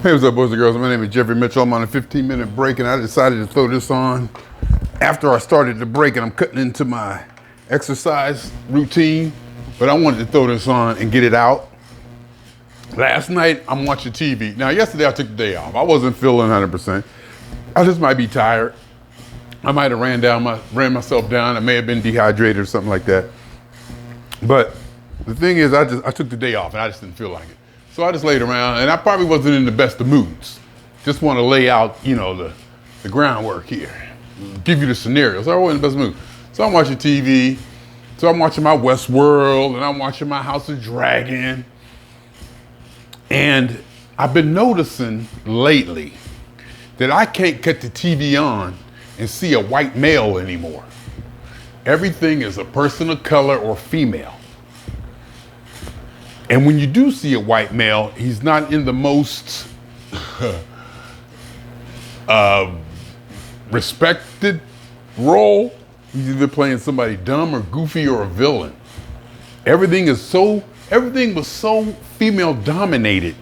Hey, what's up, boys and girls? My name is Jeffery Mitchell. I'm on a 15-minute break, and I decided to throw this on after I started the break, and I'm cutting into my exercise routine, but I wanted to throw this on and get it out. Last night, I'm watching TV. Now, yesterday, I took the day off. I wasn't feeling 100%. I just might be tired. I might have ran myself down. I may have been dehydrated or something like that. But the thing is, I took the day off, and I just didn't feel like it. So I just laid around, and I probably wasn't in the best of moods. Just want to lay out, the groundwork here, give you the scenario. So I wasn't in the best mood. So I'm watching TV. So I'm watching my Westworld, and I'm watching my House of Dragon. And I've been noticing lately that I can't cut the TV on and see a white male anymore. Everything is a person of color or female. And when you do see a white male, he's not in the most respected role. He's either playing somebody dumb or goofy or a villain. Everything was so female dominated.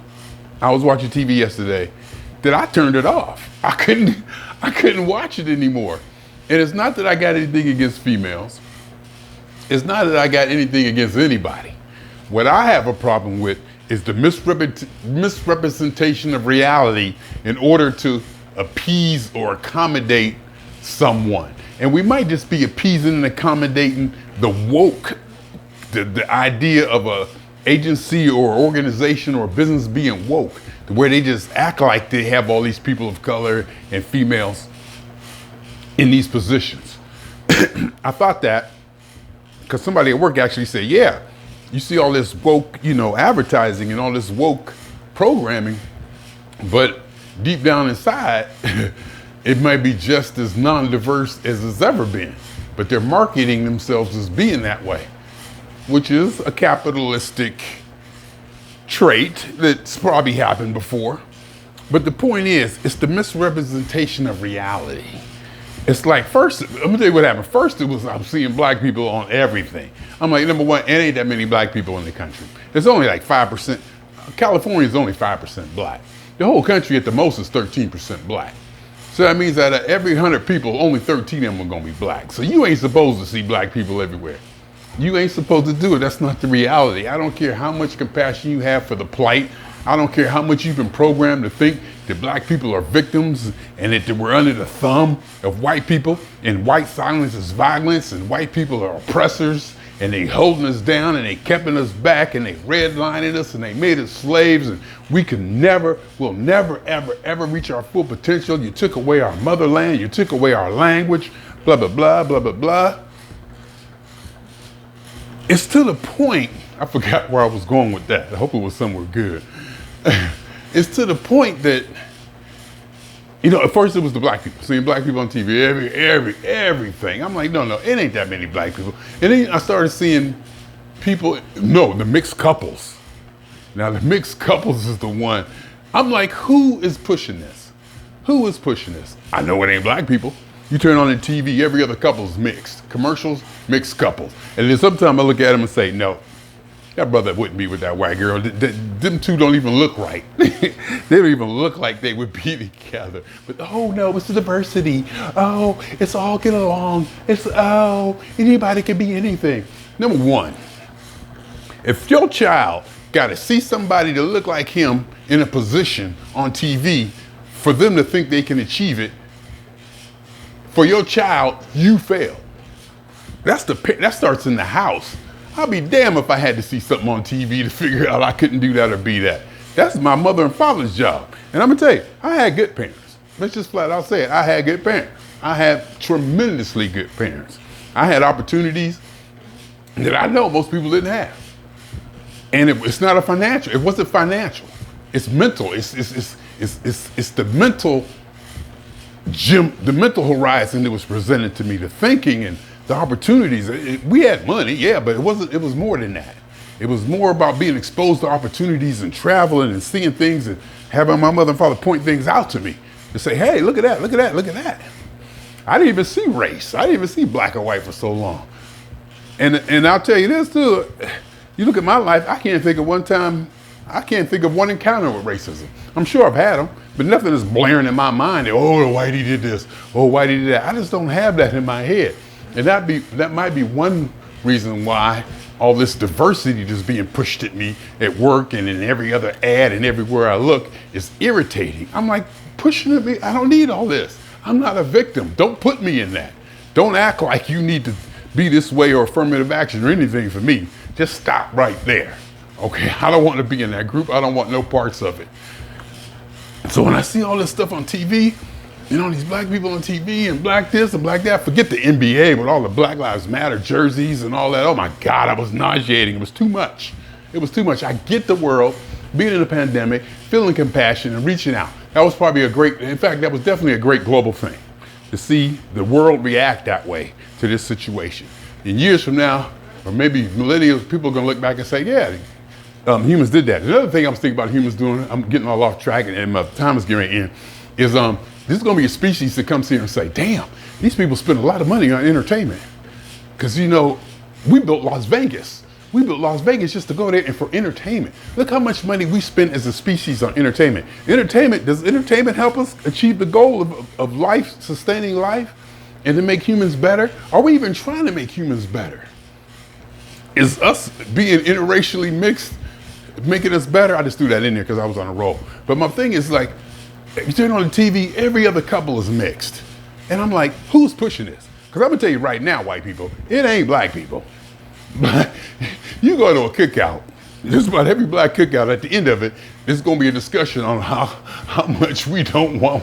I was watching TV yesterday that I turned it off. I couldn't watch it anymore. And it's not that I got anything against females. It's not that I got anything against anybody. What I have a problem with is the misrepresentation of reality in order to appease or accommodate someone. And we might just be appeasing and accommodating the woke, the idea of a agency or organization or business being woke, where they just act like they have all these people of color and females in these positions. I thought that because somebody at work actually said, yeah, you see all this woke, advertising and all this woke programming, but deep down inside, it might be just as non-diverse as it's ever been. But they're marketing themselves as being that way, which is a capitalistic trait that's probably happened before. But the point is, it's the misrepresentation of reality. It's like, first, let me tell you what happened. First, I'm seeing black people on everything. I'm like, number one, it ain't that many black people in the country. There's only like 5%. California is only 5% black. The whole country at the most is 13% black. So that means that every 100 people, only 13 of them are gonna be black. So you ain't supposed to see black people everywhere. You ain't supposed to do it. That's not the reality. I don't care how much compassion you have for the plight. I don't care how much you've been programmed to think that black people are victims and that we're under the thumb of white people, and white silence is violence, and white people are oppressors, and they holding us down, and they keeping us back, and they redlining us, and they made us slaves, and we'll never, ever, ever reach our full potential. You took away our motherland, you took away our language, blah, blah, blah, blah, blah, blah. It's to the point, I forgot where I was going with that. I hope it was somewhere good. It's to the point that, at first it was the black people, seeing black people on TV, everything. I'm like, no, it ain't that many black people. And then I started seeing people, the mixed couples. Now the mixed couples is the one. I'm like, who is pushing this? Who is pushing this? I know it ain't black people. You turn on the TV, every other couple's mixed. Commercials, mixed couples. And then sometimes I look at them and say, no, that brother wouldn't be with that white girl. Them two don't even look right. They don't even look like they would be together. But oh no, it's the diversity. Oh, it's all get along. Anybody can be anything. Number one, if your child got to see somebody to look like him in a position on TV for them to think they can achieve it, for your child, you failed. That starts in the house. I'll be damned if I had to see something on TV to figure out I couldn't do that or be that. That's my mother and father's job. And I'm gonna tell you, I had good parents. Let's just flat out say it. I had good parents. I had tremendously good parents. I had opportunities that I know most people didn't have. And it's not it wasn't financial. It's mental. It's the mental the mental horizon that was presented to me, the thinking and the opportunities. We had money, yeah, but it was more than that. It was more about being exposed to opportunities and traveling and seeing things and having my mother and father point things out to me to say, hey, look at that, look at that, look at that. I didn't even see race. I didn't even see black or white for so long. And I'll tell you this too, you look at my life, I can't think of one time I can't think of one encounter with racism. I'm sure I've had them, but nothing is blaring in my mind that, oh, Whitey did this, oh, Whitey did that. I just don't have that in my head. And that might be one reason why all this diversity just being pushed at me at work and in every other ad and everywhere I look is irritating. I'm like, pushing at me, I don't need all this. I'm not a victim. Don't put me in that. Don't act like you need to be this way or affirmative action or anything for me. Just stop right there. Okay, I don't want to be in that group. I don't want no parts of it. So when I see all this stuff on TV, you know, these black people on TV and black this and black that, forget the NBA with all the Black Lives Matter jerseys and all that. Oh my God, I was nauseating. It was too much. It was too much. I get the world, being in a pandemic, feeling compassion and reaching out. That was probably in fact, that was definitely a great global thing to see the world react that way to this situation. In years from now, or maybe millennials, people are gonna look back and say, yeah, humans did that. Another thing I'm thinking about humans doing, I'm getting all off track and my time is getting in, is this is gonna be a species that comes here and say, damn, these people spend a lot of money on entertainment. Because you know, we built Las Vegas. We built Las Vegas just to go there and for entertainment. Look how much money we spend as a species on entertainment. Does entertainment help us achieve the goal of life, sustaining life, and to make humans better? Are we even trying to make humans better? Is us being interracially mixed making us better? I just threw that in there because I was on a roll. But my thing is like, you turn on the TV, every other couple is mixed. And I'm like, who's pushing this? Because I'm gonna tell you right now, white people, it ain't black people. You go to a cookout, just about every black cookout, at the end of it, there's gonna be a discussion on how much we don't want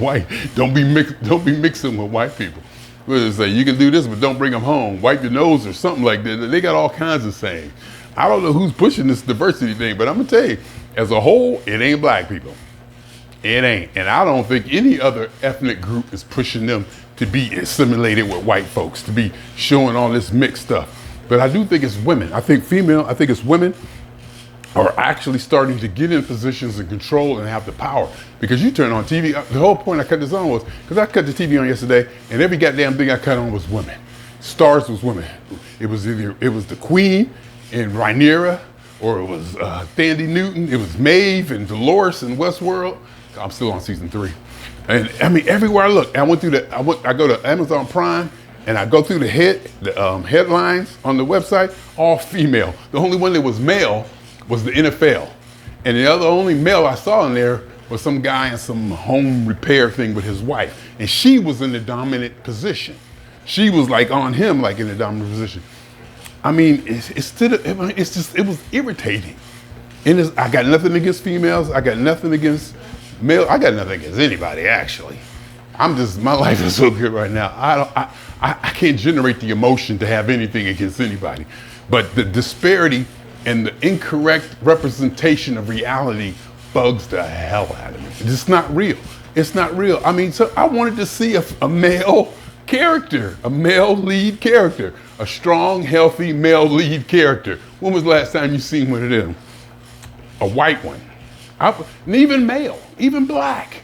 don't be mixing with white people. What does it say? You can do this, but don't bring them home. Wipe your nose or something like that. They got all kinds of sayings. I don't know who's pushing this diversity thing, but I'm gonna tell you, as a whole, it ain't black people. It ain't. And I don't think any other ethnic group is pushing them to be assimilated with white folks, to be showing all this mixed stuff. But I do think it's women. I think it's women are actually starting to get in positions of control and have the power. Because you turn on TV, the whole point I cut this on was, because I cut the TV on yesterday, and every goddamn thing I cut on was women. Stars was women. It was the Queen and Rhaenyra, or it was Thandie Newton, it was Maeve and Dolores in Westworld. I'm still on season 3. And I mean, everywhere I look, I go to Amazon Prime, and I go through the headlines on the website, all female. The only one that was male was the NFL. And the only male I saw in there was some guy in some home repair thing with his wife. And she was in the dominant position. She was like on him, like in the dominant position. I mean, it was irritating. And I got nothing against females. I got nothing against male. I got nothing against anybody, actually. My life is so good right now. I can't generate the emotion to have anything against anybody. But the disparity and the incorrect representation of reality bugs the hell out of me. It's not real. It's not real. I mean, so I wanted to see a male character, a male lead character, a strong, healthy male lead character. When was the last time you seen one of them? A white one. And even male, even black.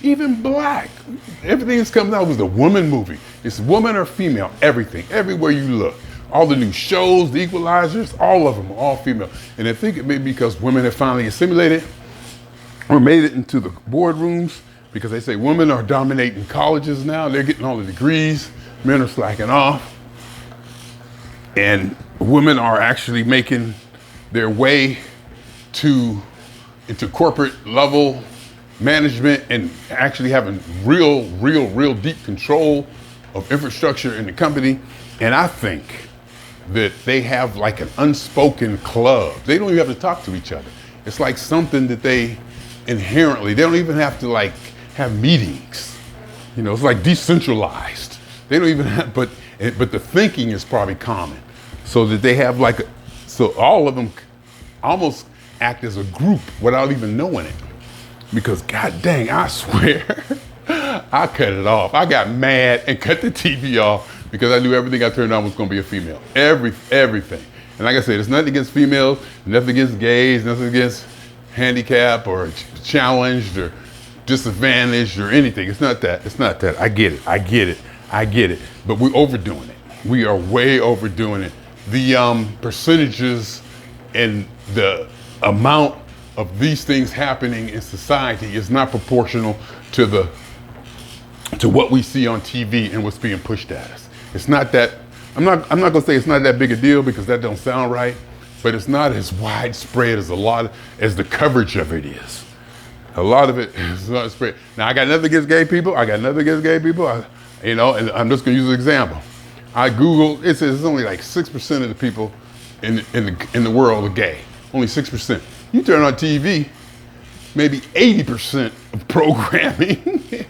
Everything that's coming out was a woman movie. It's woman or female, everything, everywhere you look. All the new shows, the equalizers, all of them are all female. And I think it may be because women have finally assimilated or made it into the boardrooms, because they say women are dominating colleges now. They're getting all the degrees. Men are slacking off. And women are actually making their way into corporate level management and actually having real deep control of infrastructure in the company. And I think that they have like an unspoken club. They don't even have to talk to each other. It's like something that they don't even have to like have meetings. You know, it's like decentralized. They don't even have, but the thinking is probably common. So that they have so all of them almost act as a group without even knowing it. Because god dang, I swear, I cut it off. I got mad and cut the TV off because I knew everything I turned on was gonna be a female. Everything. And like I said, it's nothing against females, nothing against gays, nothing against handicapped or challenged or disadvantaged or anything. It's not that. I get it. But we're overdoing it. We are way overdoing it. The percentages and the amount of these things happening in society is not proportional to what we see on TV and what's being pushed at us. It's not that, I'm not gonna say it's not that big a deal because that don't sound right, but it's not as widespread as as the coverage of it is. A lot of it is not spread. Now I got nothing against gay people. And I'm just gonna use an example. I Googled, it says it's only like 6% of the people in the world are gay. Only 6%. You turn on TV, maybe 80% of programming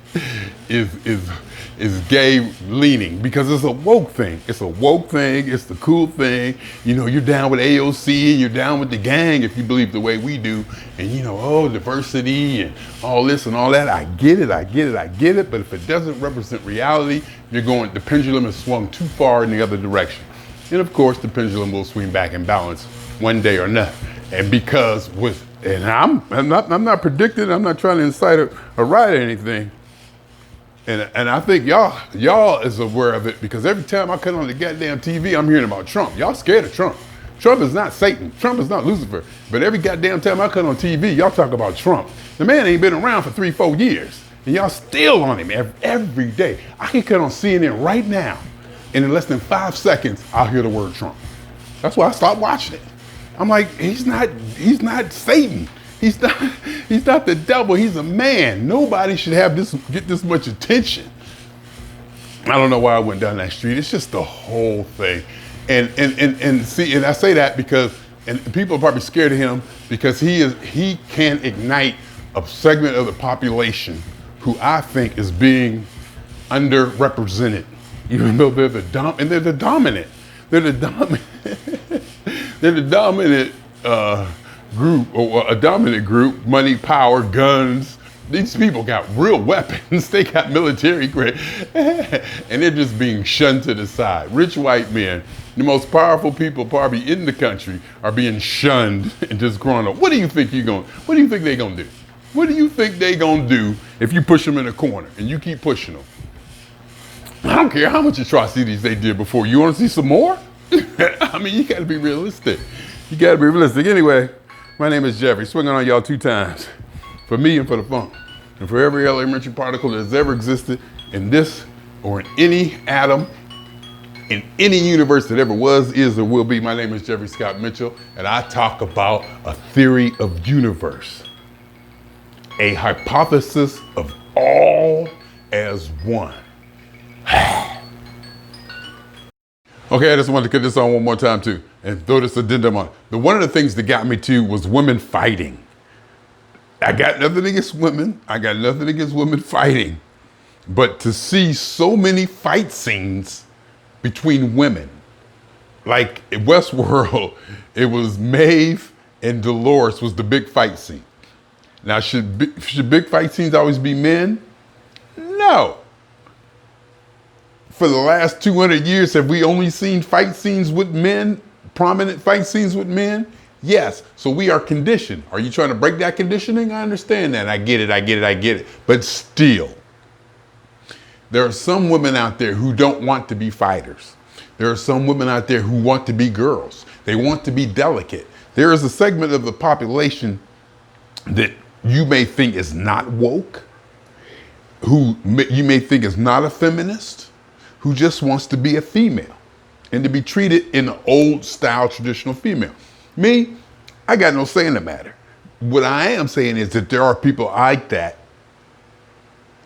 is gay leaning because it's a woke thing. It's a woke thing. It's the cool thing. You know, you're down with AOC, you're down with the gang if you believe the way we do. And you know, oh, diversity and all this and all that. I get it. But if it doesn't represent reality, the pendulum is swung too far in the other direction. And of course, the pendulum will swing back in balance one day or another. And because I'm not predicting, I'm not trying to incite a riot or anything. And I think y'all is aware of it because every time I cut on the goddamn TV, I'm hearing about Trump. Y'all scared of Trump. Trump is not Satan. Trump is not Lucifer. But every goddamn time I cut on TV, y'all talk about Trump. The man ain't been around for 3-4 years. And y'all still on him every day. I can cut on CNN right now. And in less than 5 seconds, I'll hear the word Trump. That's why I stopped watching it. I'm like, he's not Satan. He's not the devil. He's a man. Nobody should get this much attention. I don't know why I went down that street. It's just the whole thing. And I say that because people are probably scared of him because he can ignite a segment of the population who I think is being underrepresented, even though they're the dominant. They're the dominant group, or a dominant group, money, power, guns. These people got real weapons. They got military grade, and they're just being shunned to the side. Rich white men, the most powerful people probably in the country, are being shunned and just growing up. What do you think they're gonna do? What do you think they're gonna do if you push them in a corner and you keep pushing them? I don't care how much atrocities they did before. You want to see some more? I mean, you got to be realistic. Anyway, my name is Jeffery, swinging on y'all 2 times. For me and for the funk. And for every elementary particle that has ever existed in this or in any atom, in any universe that ever was, is, or will be. My name is Jeffery Scott Mitchell, and I talk about a theory of universe. A hypothesis of all as one. Okay, I just wanted to get this on one more time too, and throw this addendum on. One of the things that got me too was women fighting. I got nothing against women. I got nothing against women fighting. But to see so many fight scenes between women, like in Westworld, it was Maeve and Dolores was the big fight scene. Now, should big fight scenes always be men? No. For the last 200 years, have we only seen fight scenes with men, prominent fight scenes with men? Yes, so we are conditioned. Are you trying to break that conditioning? I understand that, I get it. But still, there are some women out there who don't want to be fighters. There are some women out there who want to be girls. They want to be delicate. There is a segment of the population that you may think is not woke, who you may think is not a feminist, who just wants to be a female and to be treated in an old style traditional female. Me, I got no say in the matter. What I am saying is that there are people like that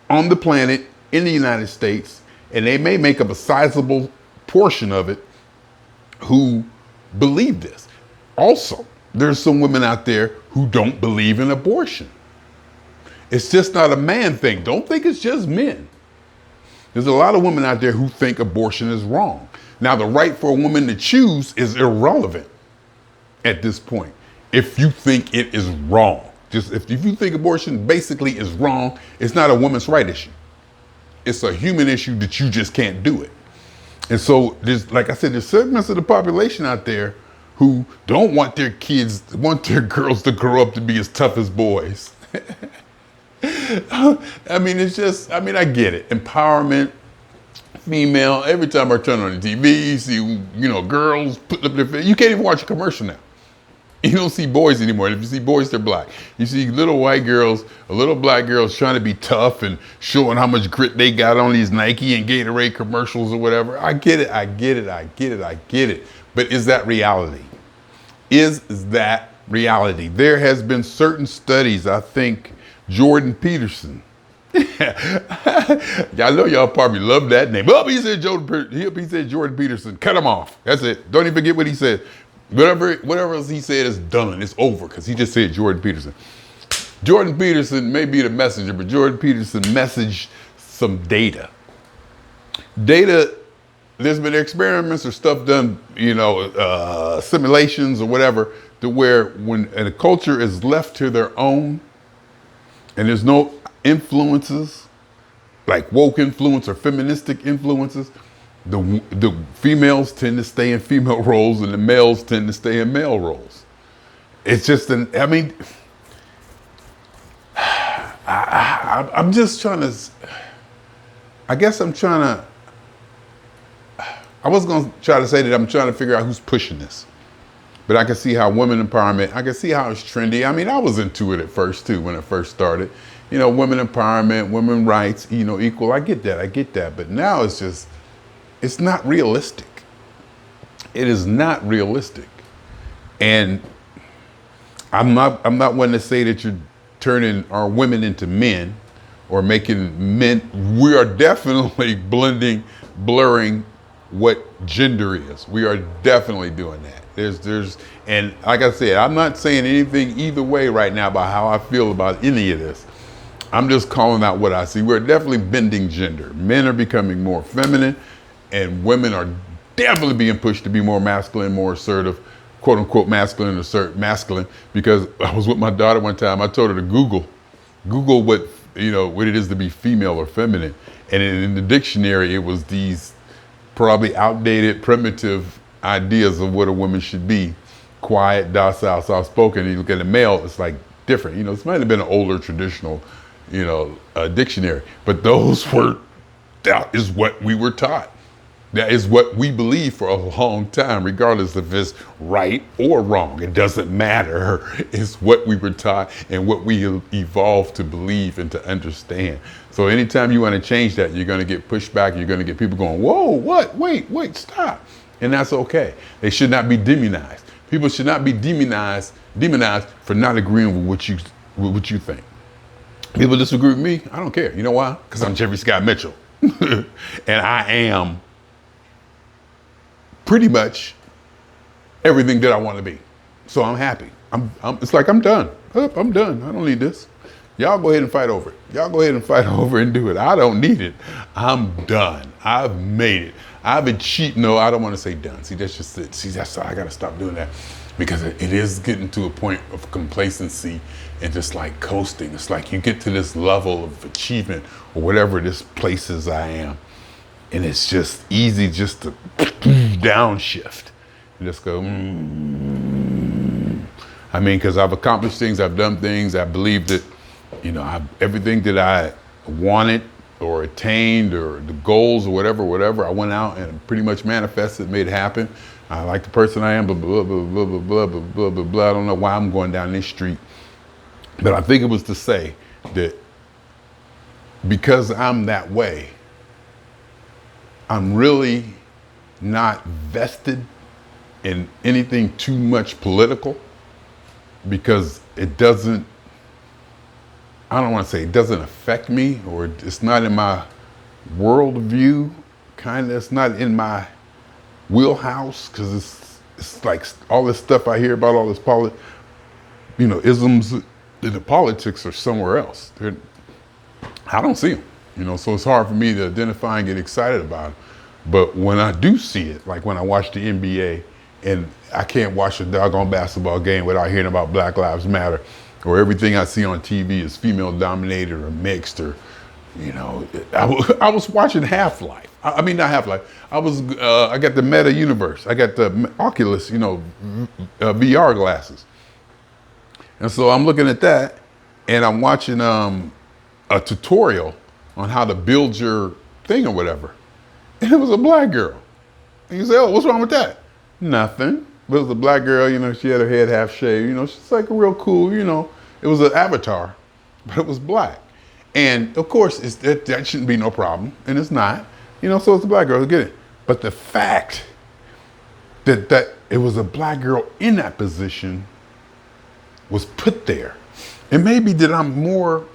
on the planet, in the United States, and they may make up a sizable portion of it who believe this. Also, there's some women out there who don't believe in abortion. It's just not a man thing. Don't think it's just men. There's a lot of women out there who think abortion is wrong. Now, the right for a woman to choose is irrelevant at this point. If you think it is wrong, if you think abortion basically is wrong, it's not a woman's right issue. It's a human issue that you just can't do it. And so there's, like I said, there's segments of the population out there who don't want their girls to grow up to be as tough as boys. I mean, I get it. Empowerment, female. Every time I turn on the TV, you see, girls putting up their face. You can't even watch a commercial now. You don't see boys anymore. If you see boys, they're black. You see little white girls, little black girls trying to be tough and showing how much grit they got on these Nike and Gatorade commercials or whatever. I get it, I get it, I get it, I get it. But is that reality? Is that reality? There has been certain studies, I think Jordan Peterson. Y'all know y'all probably love that name. Oh, he said Jordan Peterson. Cut him off. That's it. Don't even forget what he said. Whatever else he said is done. It's over because he just said Jordan Peterson. Jordan Peterson may be the messenger, but Jordan Peterson messaged some data. There's been experiments or stuff done, simulations or whatever, to where when a culture is left to their own and there's no influences, like woke influence or feministic influences, the females tend to stay in female roles and the males tend to stay in male roles. It's just I'm just trying to, I was going to try to say that I'm trying to figure out who's pushing this. But I can see how women empowerment, I can see how it's trendy. I mean, I was into it at first too, when it first started. Women empowerment, women rights, equal. I get that. But now it's not realistic. It is not realistic. And I'm not one to say that you're turning our women into men or making men. We are definitely blurring what gender is. We are definitely doing that. And like I said, I'm not saying anything either way right now about how I feel about any of this. I'm just calling out what I see. We're definitely bending gender. Men are becoming more feminine and women are definitely being pushed to be more masculine, more assertive, quote unquote masculine, because I was with my daughter one time. I told her to Google what it is to be female or feminine. And in the dictionary, it was these probably outdated, primitive ideas of what a woman should be. Quiet, docile, soft-spoken. You look at a male, it's like different. This might have been an older traditional, dictionary. But that is what we were taught. That is what we believe for a long time, regardless if it's right or wrong. It doesn't matter. It's what we were taught and what we evolved to believe and to understand. So anytime you want to change that, you're going to get pushed back. You're going to get people going, whoa, what? Wait, stop. And that's okay. They should not be demonized. People should not be demonized for not agreeing with what you think. People disagree with me, I don't care. You know why? Because I'm Jeffery Scott Mitchell. And I am pretty much everything that I want to be. So I'm happy. It's like I'm done. I'm done. I don't need this. Y'all go ahead and fight over it. Y'all go ahead and fight over and do it. I don't need it. I'm done. I've made it. I've achieved. No, I don't want to say done. See, that's just it. See, I got to stop doing that because it is getting to a point of complacency and just like coasting. It's like you get to this level of achievement or whatever this places I am. And it's just easy just to downshift and just go, because I've accomplished things, I've done things, I believe that, everything that I wanted or attained or the goals or whatever, I went out and pretty much manifested, made it happen. I like the person I am, blah, blah, blah, blah, blah, blah, blah, blah, blah, blah. I don't know why I'm going down this street. But I think it was to say that because I'm that way, I'm really not vested in anything too much political because it doesn't, I don't want to say it doesn't affect me or it's not in my worldview, it's not in my wheelhouse because it's like all this stuff I hear about, all this isms, the politics are somewhere else. I don't see them, so it's hard for me to identify and get excited about it. But when I do see it, like when I watch the NBA and I can't watch a doggone basketball game without hearing about Black Lives Matter, or everything I see on TV is female dominated or mixed, or, I was watching Half-Life. I mean, not Half-Life. I got the Meta Universe. I got the Oculus, VR glasses. And so I'm looking at that and I'm watching a tutorial on how to build your thing or whatever. And it was a black girl. And you say, oh, what's wrong with that? Nothing. But it was a black girl, you know, she had her head half shaved, you know, she's like a real cool, you know, it was an avatar, but it was black. And of course, that shouldn't be no problem, and it's not, you know, so it's a black girl, get it. But the fact that it was a black girl in that position was put there. And maybe that I'm more,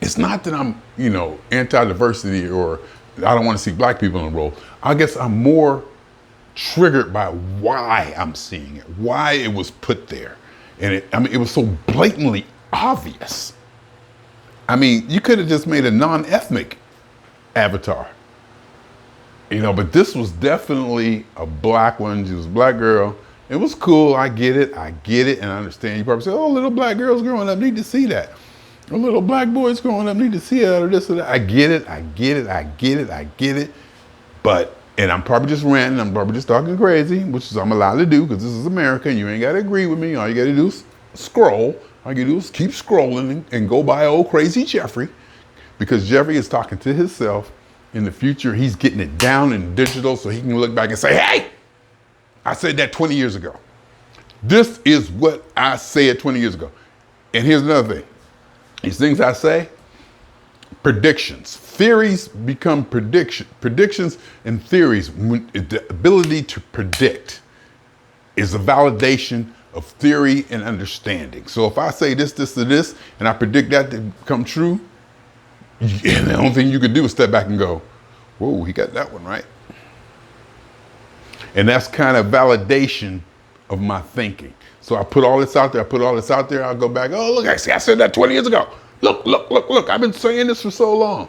it's not that I'm, you know, anti-diversity or I don't want to see black people in the role. I guess I'm more triggered by why I'm seeing it, why it was put there. And it was so blatantly obvious. I mean, you could have just made a non-ethnic avatar, you know, but this was definitely a black one. She was a black girl. It was cool. I get it, and I understand. You probably say, oh, little black girls growing up need to see that. Or little black boys growing up need to see that or this or that. I get it. But, and I'm probably just ranting, I'm probably just talking crazy, which is I'm allowed to do because this is America and you ain't got to agree with me. All you got to do is scroll. All you got to do is keep scrolling and go by old crazy Jeffrey, because Jeffrey is talking to himself. In the future, he's getting it down in digital so he can look back and say, hey, I said that 20 years ago. This is what I said 20 years ago. And here's another thing. These things I say, predictions. Theories become predictions and theories. The ability to predict is a validation of theory and understanding. So if I say this, or this, and I predict that to come true, and the only thing you could do is step back and go, whoa, he got that one right. And that's kind of validation of my thinking. So I put all this out there, I'll go back, oh, look, I said that 20 years ago. Look, I've been saying this for so long.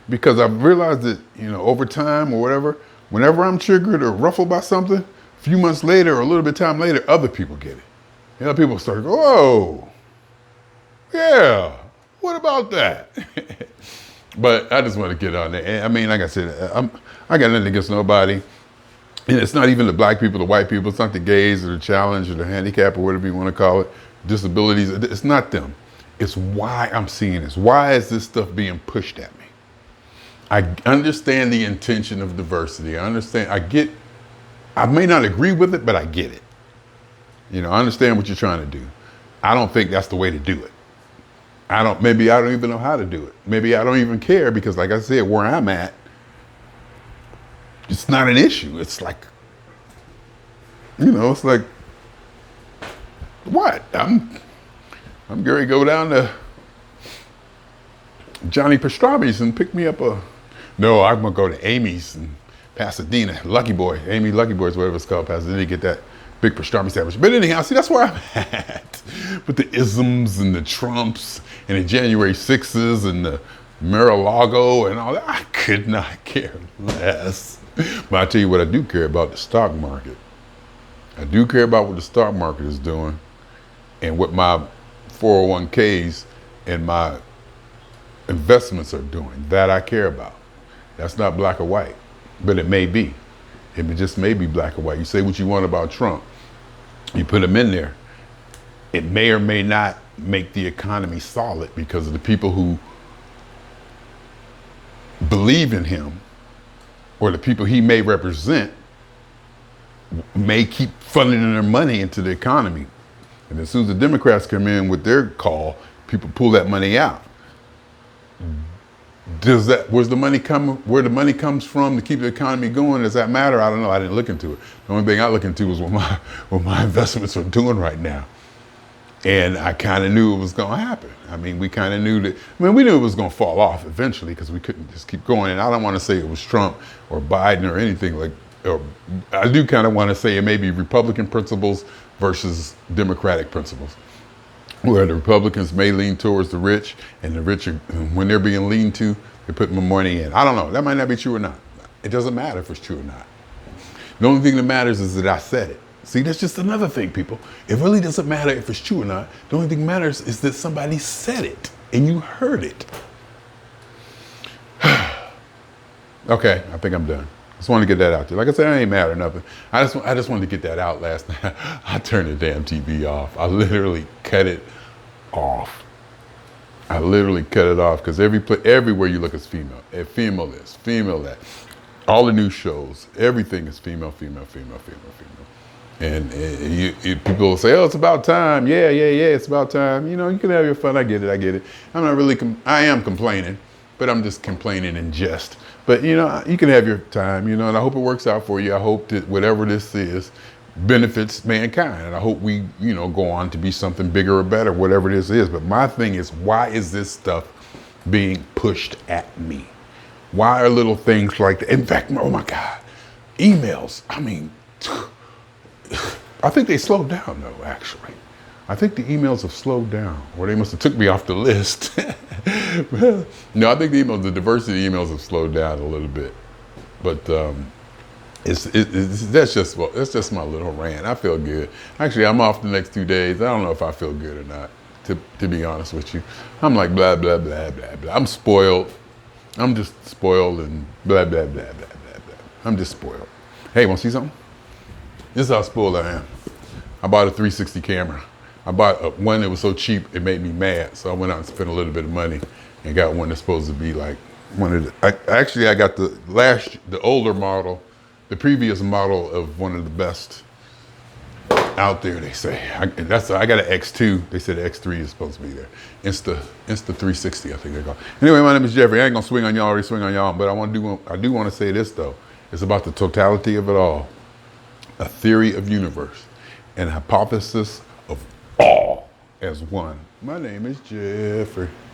Because I've realized that, you know, over time or whatever, whenever I'm triggered or ruffled by something, a few months later or a little bit of time later, other people get it. You know, people start to go, oh, yeah, what about that? But I just want to get on there. I mean, like I said, I got nothing against nobody. And it's not even the black people, the white people. It's not the gays or the challenged or the handicapped or whatever you want to call it, disabilities. It's not them. It's why I'm seeing this. Why is this stuff being pushed at me? I understand the intention of diversity. I may not agree with it, but I get it. You know, I understand what you're trying to do. I don't think that's the way to do it. Maybe I don't even know how to do it. Maybe I don't even care because, like I said, where I'm at, it's not an issue. It's like, you know, it's like, what? I'm going to go down to Johnny Pastrami's and pick me up no, I'm going to go to Amy's in Pasadena, Lucky Boy, Amy Lucky Boys, whatever it's called, Pasadena, get that big pastrami sandwich. But anyhow, see, that's where I'm at. With the isms and the Trumps and the January 6s and the Mar-a-Lago and all that, I could not care less. But I tell you what I do care about, the stock market. I do care about what the stock market is doing and what my 401ks and my investments are doing. That I care about. That's not black or white, but it may be. It just may be black or white. You say what you want about Trump. You put him in there. It may or may not make the economy solid because of the people who believe in him or the people he may represent may keep funneling their money into the economy. And as soon as the Democrats come in with their call, people pull that money out. Where the money comes from to keep the economy going, does that matter? I don't know. I didn't look into it. The only thing I look into is what my investments are doing right now. And I kind of knew it was going to happen. I mean, we kind of knew that. I mean, we knew it was going to fall off eventually because we couldn't just keep going. And I don't want to say it was Trump or Biden or anything like. Or I do kind of want to say it may be Republican principles versus Democratic principles, where the Republicans may lean towards the rich, and the rich, when they're being leaned to, they put more money in. I don't know. That might not be true or not. It doesn't matter if it's true or not. The only thing that matters is that I said it. See, that's just another thing, people. It really doesn't matter if it's true or not. The only thing that matters is that somebody said it and you heard it. Okay, I think I'm done. Just wanted to get that out there. Like I said, I ain't mad or nothing. I just wanted to get that out last night. I turned the damn TV off. I literally cut it off. I literally cut it off because everywhere you look is female. Female this, female that. All the news shows, everything is female. And people will say, oh, it's about time. Yeah, it's about time. You can have your fun. I get it. I'm not really, I am complaining, but I'm just complaining in jest. But, you can have your time, and I hope it works out for you. I hope that whatever this is benefits mankind. And I hope we, go on to be something bigger or better, whatever this is. But my thing is, why is this stuff being pushed at me? Why are little things like that? In fact, oh my God, emails. I mean, I think they slowed down though, actually. I think the emails have slowed down, or they must have took me off the list. No, I think the diversity emails have slowed down a little bit. But that's just my little rant. I feel good. Actually, I'm off the next 2 days. I don't know if I feel good or not, to be honest with you. I'm like blah, blah, blah, blah, blah. I'm spoiled. I'm just spoiled and blah, blah, blah, blah, blah, blah. I'm just spoiled. Hey, want to see something? This is how spoiled I am. I bought a 360 camera. I bought one that was so cheap it made me mad. So I went out and spent a little bit of money and got one that's supposed to be like one of the. I got the older model, the previous model of one of the best out there. They say I got an X2. They said the X3 is supposed to be there. Insta 360, I think they're called. Anyway, my name is Jeffrey. I ain't gonna swing on y'all, but I do want to say this though. It's about the totality of it all. A theory of universe, and hypothesis of all as one. My name is Jeffrey.